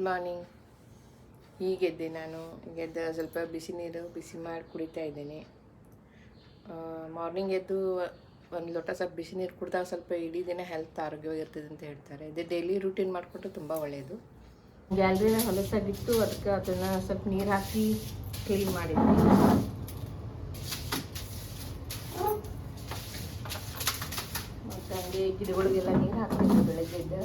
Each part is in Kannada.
ಮಾರ್ನಿಂಗ್. ಹೀಗೆದ್ದೆ ನಾನು. ಗೆದ್ದ ಸ್ವಲ್ಪ ಬಿಸಿ ನೀರು ಬಿಸಿ ಮಾಡಿ ಕುಡಿತಾ ಇದ್ದೇನೆ. ಮಾರ್ನಿಂಗ್ ಎದ್ದು ಒಂದು ಲೋಟ ಸ್ವಲ್ಪ ಬಿಸಿ ನೀರು ಕುಡಿದಾಗ ಸ್ವಲ್ಪ ಇಡೀ ದಿನ ಹೆಲ್ತ್ ಆರೋಗ್ಯವಾಗಿರ್ತದೆ ಅಂತ ಹೇಳ್ತಾರೆ. ಇದು ಡೈಲಿ ರೂಟೀನ್ ಮಾಡಿಕೊಂಡ್ರೆ ತುಂಬ ಒಳ್ಳೆಯದು. ಗ್ಯಾಲರಿನ ಹೊಲಸಾಗಿತ್ತು, ಅದಕ್ಕೆ ಅದನ್ನು ಸ್ವಲ್ಪ ನೀರು ಹಾಕಿ ಕ್ಲೀನ್ ಮಾಡಿದ್ವಿ. ಮತ್ತು ಹಂಗೆ ಗಿಡಗಳಿಗೆಲ್ಲ ನೀರು ಹಾಕ್ತೀನಿ ಬೆಳಗ್ಗೆ ಎದ್ದು.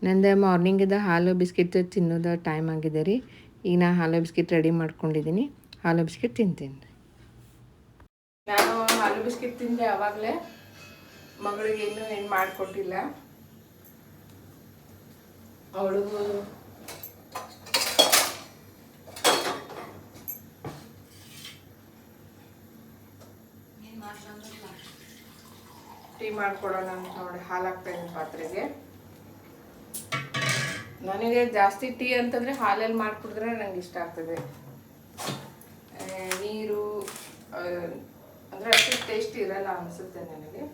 ನಂದು ಮಾರ್ನಿಂಗಿಂದ ಹಾಲು ಬಿಸ್ಕಿಟ್ ತಿನ್ನೋದು ಟೈಮ್ ಆಗಿದೆ ರೀ. ಈಗ ನಾನು ಹಾಲು ಬಿಸ್ಕಿಟ್ ರೆಡಿ ಮಾಡ್ಕೊಂಡಿದ್ದೀನಿ. ಹಾಲು ಬಿಸ್ಕಿಟ್ ತಿಂತೀನಿ. ನಾನು ಹಾಲು ಬಿಸ್ಕಿಟ್ ತಿಂದೆ ಆವಾಗಲೇ. ಮಗಳಿಗೆ ಇನ್ನೂ ಏನು ಮಾಡಿಕೊಟ್ಟಿಲ್ಲ. ಅವಳಿಗೂ ಟೀ ಮಾಡಿಕೊಡೋಣ ಅಂತ ನೋಡಿ ಹಾಲು ಹಾಕ್ತಾಯಿದ್ದೀನಿ ಪಾತ್ರೆಗೆ. ನನಗೆ ಜಾಸ್ತಿ ಟೀ ಅಂತಂದರೆ ಹಾಲಲ್ಲಿ ಮಾಡಿಕೊಡಿದ್ರೆ ನನಗೆ ಇಷ್ಟ ಆಗ್ತದೆ. ನೀರು ಅಂದರೆ ಅಷ್ಟು ಟೇಸ್ಟ್ ಇರಲ್ಲ ಅನಿಸುತ್ತೆ ನನಗೆ.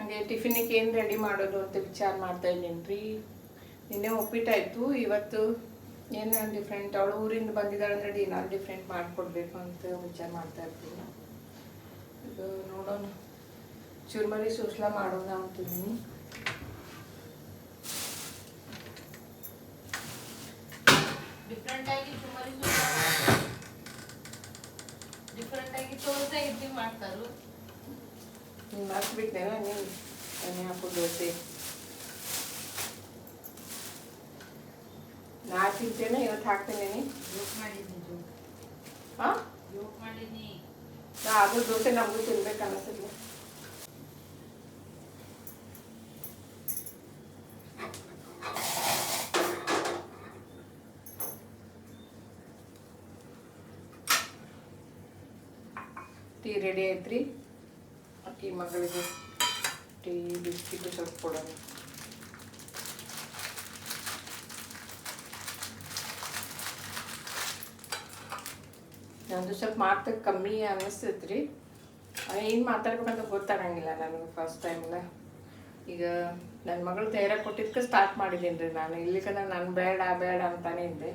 ಹಾಗೆ ಟಿಫಿನಿಗೆ ಏನು ರೆಡಿ ಮಾಡೋದು ಅಂತ ವಿಚಾರ ಮಾಡ್ತಾ ಇದ್ದೀನಿ ರೀ. ನಿನ್ನೆ ಉಪ್ಪಿಟ್ಟಾಯಿತು. ಇವತ್ತು ಏನು ಡಿಫ್ರೆಂಟ್, ಅವಳು ಊರಿಂದ ಬಂದಿದ್ದಾಳೆ ಅಂದರೆ ಏನಾದ್ರು ಡಿಫ್ರೆಂಟ್ ಮಾಡಿಕೊಡ್ಬೇಕು ಅಂತ ವಿಚಾರ ಮಾಡ್ತಾ ಇರ್ತೀನಿ. ಇದು ನೋಡೋಣ, ಚುರ್ಮರಿ ಸೂಸ್ಲಾ ಮಾಡೋಣ ಅಂತಿದ್ದೀನಿ. ಡಿಫ್ರೆಂಟಾಗಿ ಚುರ್ಮರಿ ಡಿಫ್ರೆಂಟಾಗಿ ತೋರಿಸ್ತಾ ಇರ್ತೀವಿ ಮಾಡ್ತಾರು. ನೀನು ಹಾಕ್ಬಿಟ್ಟೇನೋ ನೀನು ಎಣ್ಣೆ ಹಾಕು ದೋಸೆ. ನಾ ತಿಂತೇನೆ ಇವತ್ತು ಹಾಕ್ತೇನೆ. ಹಾಂ, ಅದು ದೋಸೆ ನಮಗೂ ತಿನ್ಬೇಕು ಅನ್ನಿಸಿದ್ಲು. ಟೀ ರೆಡಿ ಆಯ್ತು ರೀ. ಅಕ್ಕಿ ಮಗಳಿಗೆ ಟೀ ಬಿಸ್ಕಿಟ್ ಸ್ವಲ್ಪ ಕೊಡೋಣ. ನಂದು ಸ್ವಲ್ಪ ಮಾತು ಕಮ್ಮಿ ಅನ್ನಿಸ್ತೈತೆ ರೀ. ಏನು ಮಾತಾಡ್ಬೇಕಂತ ಗೊತ್ತಾಗಂಗಿಲ್ಲ ನನಗೆ ಫಸ್ಟ್ ಟೈಮೆಲ್ಲ. ಈಗ ನನ್ನ ಮಗಳು ಧೈರ್ಯ ಕೊಟ್ಟಿದ್ದಕ್ಕೆ ಸ್ಟಾರ್ಟ್ ಮಾಡಿದ್ದೀನಿ ರೀ ನಾನು. ಇಲ್ಲಿಕಂದ್ರೆ ನಾನು ಬೇಡ ಬೇಡ ಅಂತಾನೆ ಇದ್ದೆ.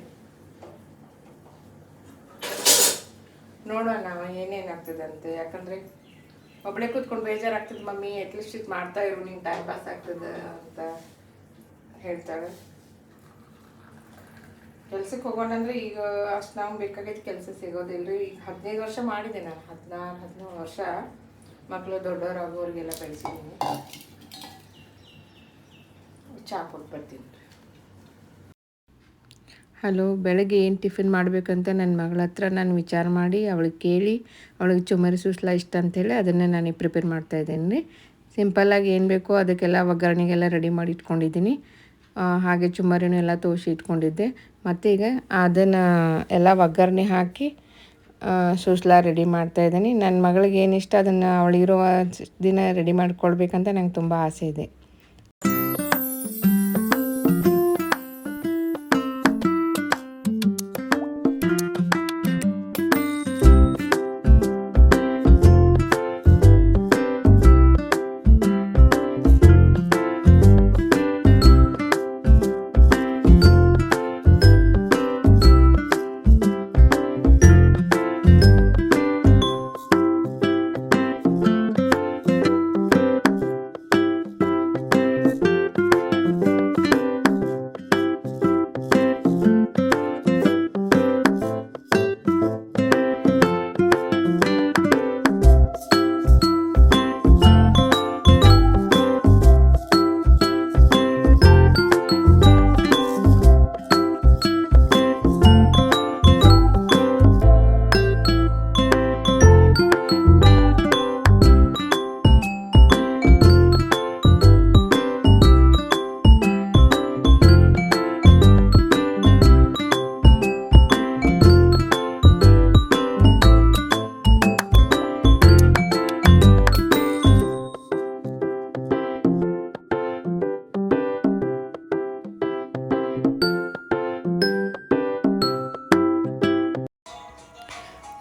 ನೋಡೋಣ ನಾವು ಏನೇನಾಗ್ತದೆ ಅಂತ. ಯಾಕಂದರೆ ಒಬ್ಬಳೇ ಕೂತ್ಕೊಂಡು ಬೇಜಾರಾಗ್ತದೆ. ಮಮ್ಮಿ ಅಟ್ಲೀಸ್ಟ್ ಇದು ಮಾಡ್ತಾ ಇರು, ನಿಂಗೆ ಟೈಮ್ ಪಾಸ್ ಆಗ್ತದೆ ಅಂತ ಹೇಳ್ತಾಳೆ. ಕೆಲ್ಸಕ್ಕೆ ಹೋಗೋಣ ಅಂದರೆ ಈಗ ಅಷ್ಟು ನಮ್ಗೆ ಬೇಕಾಗಿದ್ದು ಕೆಲಸ ಸಿಗೋದಿಲ್ಲ ರೀ. ಈಗ 15 ವರ್ಷ ಮಾಡಿದೆ ನಾನು. 16-17 ವರ್ಷ ಮಕ್ಕಳು ದೊಡ್ಡವ್ರು ಆಗೋರಿಗೆಲ್ಲ ಬೆಳೆಸಿದ್ದೀನಿ. ಚಹಾ ಕೊಟ್ಟು ಬರ್ತೀನಿ. ಹಲೋ, ಬೆಳಗ್ಗೆ ಏನು ಟಿಫಿನ್ ಮಾಡಬೇಕಂತ ನನ್ನ ಮಗಳ ಹತ್ರ ನಾನು ವಿಚಾರ ಮಾಡಿ ಅವಳಿಗೆ ಕೇಳಿ, ಅವಳಿಗೆ ಚುಮರಿ ಸೂಸ್ಲಾ ಇಷ್ಟ ಅಂಥೇಳಿ ಅದನ್ನು ನಾನು ಪ್ರಿಪೇರ್ ಮಾಡ್ತಾಯಿದ್ದೀನಿ ರೀ. ಸಿಂಪಲ್ಲಾಗಿ ಏನು ಬೇಕೋ ಅದಕ್ಕೆಲ್ಲ ಒಗ್ಗರಣೆಗೆಲ್ಲ ರೆಡಿ ಮಾಡಿ ಇಟ್ಕೊಂಡಿದ್ದೀನಿ. ಹಾಗೆ ಚುಮರಿನೂ ಎಲ್ಲ ತೋರಿಸಿ ಇಟ್ಕೊಂಡಿದ್ದೆ. ಮತ್ತು ಈಗ ಅದನ್ನು ಎಲ್ಲ ಒಗ್ಗರಣೆ ಹಾಕಿ ಸೂಸ್ಲಾ ರೆಡಿ ಮಾಡ್ತಾಯಿದ್ದೀನಿ. ನನ್ನ ಮಗಳಿಗೆ ಏನು ಇಷ್ಟ ಅದನ್ನು ಅವಳಿರೋ ದಿನ ರೆಡಿ ಮಾಡಿಕೊಡ್ಬೇಕಂತ ನಂಗೆ ತುಂಬ ಆಸೆ ಇದೆ.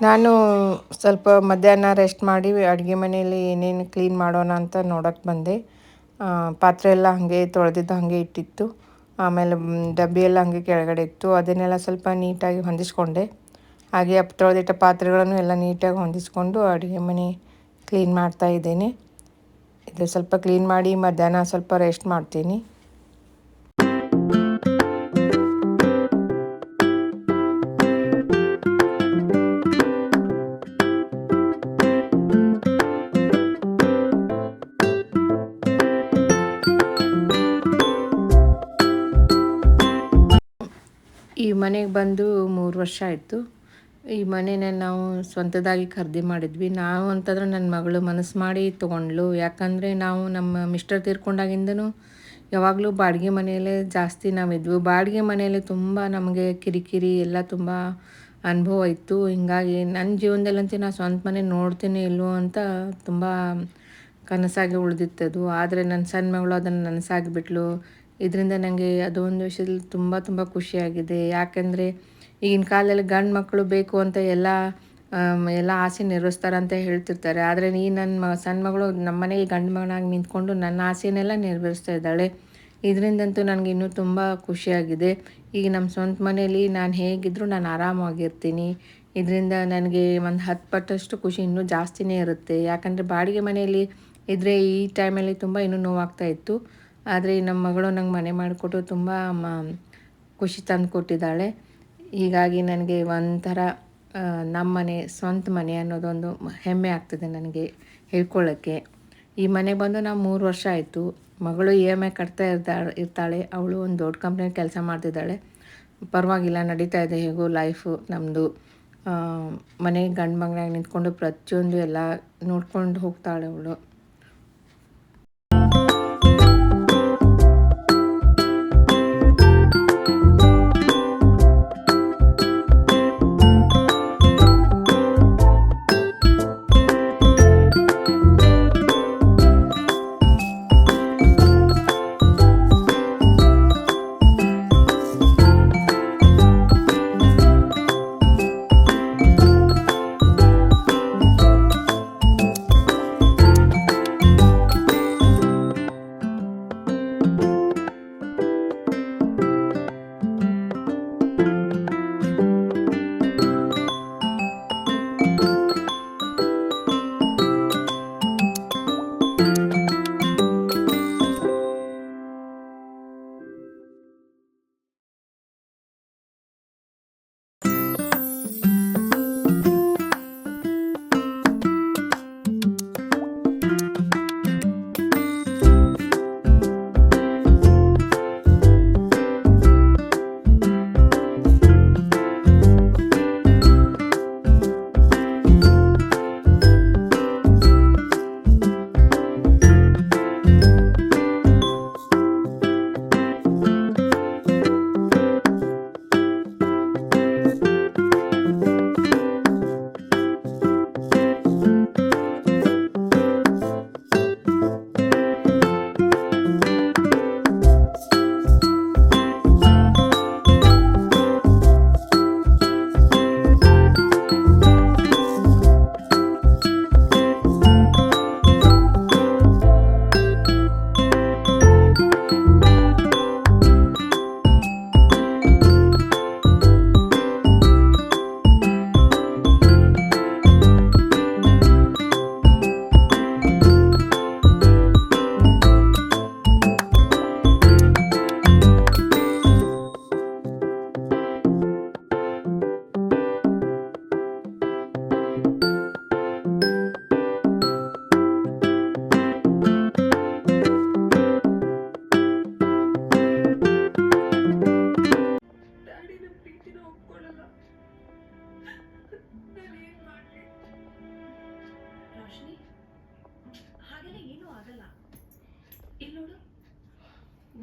ನಾನು ಸ್ವಲ್ಪ ಮಧ್ಯಾಹ್ನ ರೆಸ್ಟ್ ಮಾಡಿ ಅಡುಗೆ ಮನೆಯಲ್ಲಿ ಏನೇನು ಕ್ಲೀನ್ ಮಾಡೋಣ ಅಂತ ನೋಡೋಕ್ಕೆ ಬಂದೆ. ಪಾತ್ರೆ ಎಲ್ಲ ಹಾಗೆ ತೊಳೆದಿದ್ದು ಹಾಗೆ ಇಟ್ಟಿತ್ತು. ಆಮೇಲೆ ಡಬ್ಬಿ ಎಲ್ಲ ಹಾಗೆ ಕೆಳಗಡೆ ಇತ್ತು. ಅದನ್ನೆಲ್ಲ ಸ್ವಲ್ಪ ನೀಟಾಗಿ ಹೊಂದಿಸ್ಕೊಂಡೆ. ಹಾಗೆ ತೊಳೆದಿಟ್ಟ ಪಾತ್ರೆಗಳನ್ನು ಎಲ್ಲ ನೀಟಾಗಿ ಹೊಂದಿಸ್ಕೊಂಡು ಅಡುಗೆ ಮನೆ ಕ್ಲೀನ್ ಮಾಡ್ತಾ ಇದ್ದೇನೆ. ಇದು ಸ್ವಲ್ಪ ಕ್ಲೀನ್ ಮಾಡಿ ಮಧ್ಯಾಹ್ನ ಸ್ವಲ್ಪ ರೆಸ್ಟ್ ಮಾಡ್ತೀನಿ. ಈ ಮನೆಗೆ ಬಂದು 3 ವರ್ಷ ಆಯಿತು. ಈ ಮನೆನ ನಾವು ಸ್ವಂತದಾಗಿ ಖರೀದಿ ಮಾಡಿದ್ವಿ. ನಾವು ಅಂತಂದ್ರೆ ನನ್ನ ಮಗಳು ಮನಸ್ಸು ಮಾಡಿ ತೊಗೊಂಡ್ಳು. ಯಾಕಂದರೆ ನಾವು ನಮ್ಮ ಮಿಸ್ಟರ್ ತೀರ್ಕೊಂಡಾಗಿಂದನೂ ಯಾವಾಗಲೂ ಬಾಡಿಗೆ ಮನೆಯಲ್ಲೇ ಜಾಸ್ತಿ ನಾವಿದ್ವಿ. ಬಾಡಿಗೆ ಮನೆಯಲ್ಲಿ ತುಂಬ ನಮಗೆ ಕಿರಿಕಿರಿ ಎಲ್ಲ ತುಂಬ ಅನುಭವ ಇತ್ತು. ಹೀಗಾಗಿ ನನ್ನ ಜೀವನದಲ್ಲಂತೂ ನಾನು ಸ್ವಂತ ಮನೆ ನೋಡ್ತೀನಿ ಇಲ್ವೋ ಅಂತ ತುಂಬ ಕನಸಾಗಿ ಉಳಿದಿತ್ತದು. ಆದರೆ ನನ್ನ ಸಣ್ಣ ಮಗಳು ಅದನ್ನು ನನಸಾಗಿಬಿಟ್ಲು. ಇದರಿಂದ ನನಗೆ ಅದು ಒಂದು ವಿಷಯದಲ್ಲಿ ತುಂಬ ತುಂಬ ಖುಷಿಯಾಗಿದೆ. ಯಾಕೆಂದರೆ ಈಗಿನ ಕಾಲದಲ್ಲಿ ಗಂಡು ಮಕ್ಕಳು ಬೇಕು ಅಂತ ಎಲ್ಲ ಆಸೆ ನೆರವೇರಿಸ್ತಾರೆ ಅಂತ ಹೇಳ್ತಿರ್ತಾರೆ. ಆದರೆ ನನ್ನ ಸಣ್ಣ ಮಗಳು ನಮ್ಮ ಮನೆಗೆ ಗಂಡು ಮಗನಾಗಿ ನಿಂತ್ಕೊಂಡು ನನ್ನ ಆಸೆನೆಲ್ಲ ನೆರವೇರಿಸ್ತಾ ಇದ್ದಾಳೆ. ಇದರಿಂದಂತೂ ನನಗೆ ಇನ್ನೂ ತುಂಬ ಖುಷಿಯಾಗಿದೆ. ಈಗ ನಮ್ಮ ಸ್ವಂತ ಮನೆಯಲ್ಲಿ ನಾನು ಹೇಗಿದ್ದರೂ ನಾನು ಆರಾಮಾಗಿರ್ತೀನಿ. ಇದರಿಂದ ನನಗೆ ಒಂದು 10 ಪಟ್ಟಷ್ಟು ಖುಷಿ ಇನ್ನೂ ಜಾಸ್ತಿನೇ ಇರುತ್ತೆ. ಯಾಕಂದರೆ ಬಾಡಿಗೆ ಮನೆಯಲ್ಲಿ ಇದ್ದರೆ ಈ ಟೈಮಲ್ಲಿ ತುಂಬ ಇನ್ನೂ ನೋವಾಗ್ತಾಯಿತ್ತು. ಆದರೆ ನಮ್ಮ ಮಗಳು ನಂಗೆ ಮನೆ ಮಾಡಿಕೊಟ್ಟು ತುಂಬ ಖುಷಿ ತಂದು ಕೊಟ್ಟಿದ್ದಾಳೆ. ಹೀಗಾಗಿ ನನಗೆ ಒಂಥರ ನಮ್ಮ ಮನೆ ಸ್ವಂತ ಮನೆ ಅನ್ನೋದೊಂದು ಹೆಮ್ಮೆ ಆಗ್ತದೆ ನನಗೆ ಹೇಳ್ಕೊಳ್ಳೋಕ್ಕೆ. ಈ ಮನೆಗೆ ಬಂದು ನಾವು 3 ವರ್ಷ ಆಯಿತು. ಮಗಳು EMI ಕಟ್ತಾ ಇರ್ತಾಳೆ. ಅವಳು ಒಂದು ದೊಡ್ಡ ಕಂಪ್ನಿಯಲ್ಲಿ ಕೆಲಸ ಮಾಡ್ತಿದ್ದಾಳೆ. ಪರವಾಗಿಲ್ಲ, ನಡೀತಾ ಇದೆ ಹೇಗೋ ಲೈಫು ನಮ್ಮದು. ಮನೆಗೆ ಗಂಡು ಮಗನಾಗಿ ನಿಂತ್ಕೊಂಡು ಪ್ರತಿಯೊಂದು ಎಲ್ಲ ನೋಡ್ಕೊಂಡು ಹೋಗ್ತಾಳೆ ಅವಳು.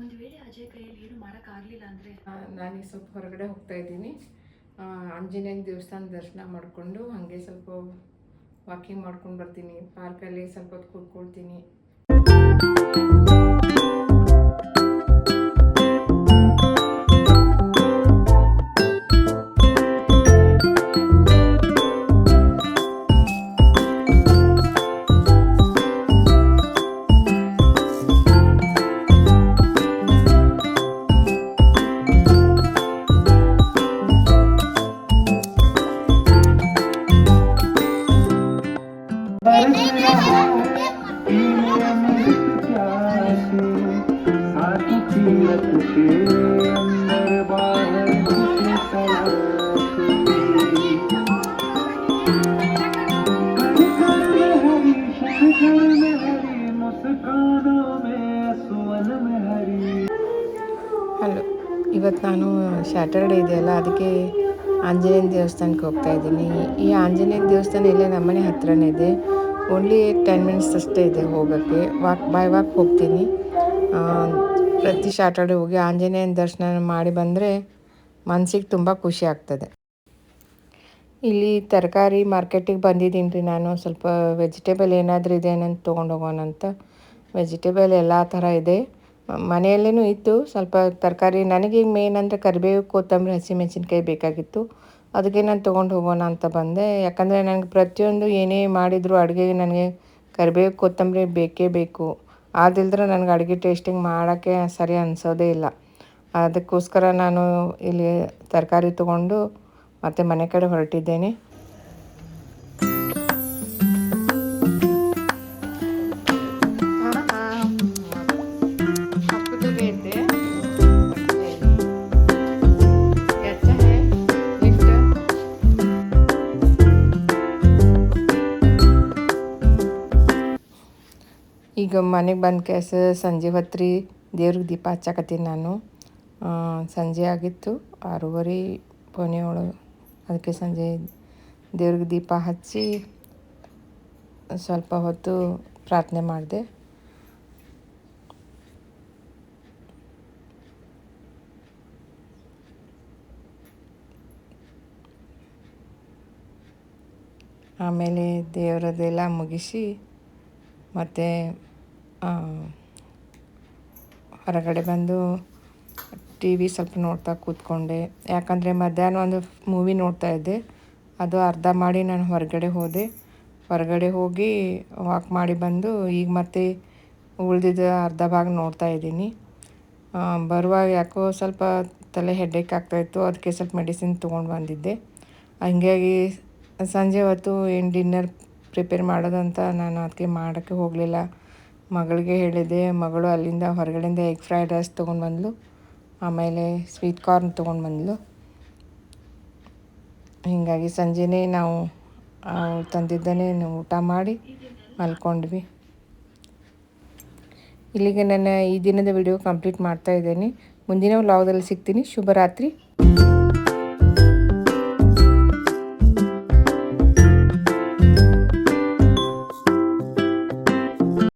ಒಂದು ವೇಳೆ ಅಜಯ್ ಕೈಯಲ್ಲಿ ಏನು ಮಾಡೋಕ್ಕಾಗಲಿಲ್ಲ ಅಂದರೆ ನಾನೀಗ ಸ್ವಲ್ಪ ಹೊರಗಡೆ ಹೋಗ್ತಾ ಇದ್ದೀನಿ. ಆಂಜನೇಯನ ದೇವಸ್ಥಾನ ದರ್ಶನ ಮಾಡಿಕೊಂಡು ಹಾಗೆ ಸ್ವಲ್ಪ ವಾಕಿಂಗ್ ಮಾಡ್ಕೊಂಡು ಬರ್ತೀನಿ. ಪಾರ್ಕಲ್ಲಿ ಸ್ವಲ್ಪ ಹೊತ್ತು ಕೂತ್ಕೊಳ್ತೀನಿ. ಹಲೋ, ಇವತ್ತು ನಾನು ಸ್ಯಾಟರ್ಡೇ ಇದೆಯಲ್ಲ, ಅದಕ್ಕೆ ಆಂಜನೇಯನ ದೇವಸ್ಥಾನಕ್ಕೆ ಹೋಗ್ತಾ ಇದ್ದೀನಿ. ಈ ಆಂಜನೇಯ ದೇವಸ್ಥಾನ ಇಲ್ಲೇ ನಮ್ಮನೆ ಹತ್ರನೇ ಇದೆ. ಓನ್ಲಿ 10 ಮಿನಿಟ್ಸ್ ಅಷ್ಟೇ ಇದೆ ಹೋಗೋಕ್ಕೆ. ವಾಕ್ ಹೋಗ್ತೀನಿ. ಪ್ರತಿ ಸ್ಯಾಟರ್ಡೇ ಹೋಗಿ ಆಂಜನೇಯನ ದರ್ಶನ ಮಾಡಿ ಬಂದರೆ ಮನಸ್ಸಿಗೆ ತುಂಬ ಖುಷಿ ಆಗ್ತದೆ. ಇಲ್ಲಿ ತರಕಾರಿ ಮಾರ್ಕೆಟಿಗೆ ಬಂದಿದ್ದೀನಿ ರೀ ನಾನು. ಸ್ವಲ್ಪ ವೆಜಿಟೇಬಲ್ ಏನಾದರೂ ಇದೆ ಏನಂತ ತೊಗೊಂಡು ಹೋಗೋಣ ಅಂತ. ವೆಜಿಟೇಬಲ್ ಎಲ್ಲ ಥರ ಇದೆ. ಮನೆಯಲ್ಲೇ ಇತ್ತು ಸ್ವಲ್ಪ ತರಕಾರಿ. ನನಗೆ ಮೇನ್ ಅಂದರೆ ಕರಿಬೇವು, ಕೊತ್ತಂಬರಿ, ಹಸಿಮೆಣಸಿನ್ಕಾಯಿ ಬೇಕಾಗಿತ್ತು. ಅದಕ್ಕೆ ನಾನು ತೊಗೊಂಡು ಹೋಗೋಣ ಅಂತ ಬಂದೆ. ಯಾಕಂದರೆ ನನಗೆ ಪ್ರತಿಯೊಂದು ಏನೇ ಮಾಡಿದರೂ ಅಡುಗೆಗೆ ನನಗೆ ಕರಿಬೇವು, ಕೊತ್ತಂಬರಿ ಬೇಕೇ ಬೇಕು. ಅದಿಲ್ಲದ್ರೆ ನನಗೆ ಅಡುಗೆ ಟೇಸ್ಟಿಂಗ್ ಮಾಡೋಕ್ಕೆ ಸರಿ ಅನಿಸೋದೇ ಇಲ್ಲ. ಅದಕ್ಕೋಸ್ಕರ ನಾನು ಇಲ್ಲಿ ತರಕಾರಿ ತೊಗೊಂಡು ಮತ್ತು ಮನೆ ಕಡೆ ಹೊರಟಿದ್ದೇನೆ. ಈಗ ಮನೆಗೆ ಬಂದ ಕೇಸ ಸಂಜೆ ಹೊತ್ತು ದೇವ್ರಿಗೆ ದೀಪ ಹಚ್ಚಾಕತ್ತೀನಿ ನಾನು. ಸಂಜೆ ಆಗಿತ್ತು 6:30 ಪೌನೆ 7. ಅದಕ್ಕೆ ಸಂಜೆ ದೇವ್ರಿಗೆ ದೀಪ ಹಚ್ಚಿ ಸ್ವಲ್ಪ ಹೊತ್ತು ಪ್ರಾರ್ಥನೆ ಮಾಡಿದೆ. ಆಮೇಲೆ ದೇವರದೆಲ್ಲ ಮುಗಿಸಿ ಮತ್ತು ಹೊರಗಡೆ ಬಂದು ಟಿ ವಿ ಸ್ವಲ್ಪ ನೋಡ್ತಾ ಕೂತ್ಕೊಂಡೆ. ಯಾಕಂದರೆ ಮಧ್ಯಾಹ್ನ ಒಂದು ಮೂವಿ ನೋಡ್ತಾ ಇದ್ದೆ. ಅದು ಅರ್ಧ ಮಾಡಿ ನಾನು ಹೊರಗಡೆ ಹೋಗಿ ವಾಕ್ ಮಾಡಿ ಬಂದು ಈಗ ಮತ್ತೆ ಉಳಿದಿದ್ದ ಅರ್ಧ ಭಾಗ ನೋಡ್ತಾ ಇದ್ದೀನಿ. ಬರುವಾಗ ಯಾಕೋ ಸ್ವಲ್ಪ ತಲೆ ಹೆಡ್ಡೇಕ್ ಆಗ್ತಾಯಿತ್ತು. ಅದಕ್ಕೆ ಸ್ವಲ್ಪ ಮೆಡಿಸಿನ್ ತೊಗೊಂಡು ಬಂದಿದ್ದೆ. ಹಂಗಾಗಿ ಸಂಜೆ ಹೊತ್ತು ಏನು ಡಿನ್ನರ್ ಪ್ರಿಪೇರ್ ಮಾಡೋದಂತ ನಾನು ಅದಕ್ಕೆ ಮಾಡೋಕ್ಕೆ ಹೋಗಲಿಲ್ಲ. ಮಗಳಿಗೆ ಹೇಳಿದ್ದೆ. ಮಗಳು ಅಲ್ಲಿಂದ ಹೊರಗಡೆಯಿಂದ ಎಗ್ ಫ್ರೈಡ್ ರೈಸ್ ತೊಗೊಂಡು ಬಂದಳು. ಆಮೇಲೆ ಸ್ವೀಟ್ ಕಾರ್ನ್ ತೊಗೊಂಡು ಬಂದಳು. ಹೀಗಾಗಿ ಸಂಜೆನೇ ನಾವು ತಂದಿದ್ದನೇ ಊಟ ಮಾಡಿ ಮಲ್ಕೊಂಡ್ವಿ. ಇಲ್ಲಿಗೆ ನನ್ನ ಈ ದಿನದ ವಿಡಿಯೋ ಕಂಪ್ಲೀಟ್ ಮಾಡ್ತಾ ಇದ್ದೇನೆ. ಮುಂದಿನ ವ್ಲಾಗ್ದಲ್ಲಿ ಸಿಗ್ತೀನಿ. ಶುಭರಾತ್ರಿ.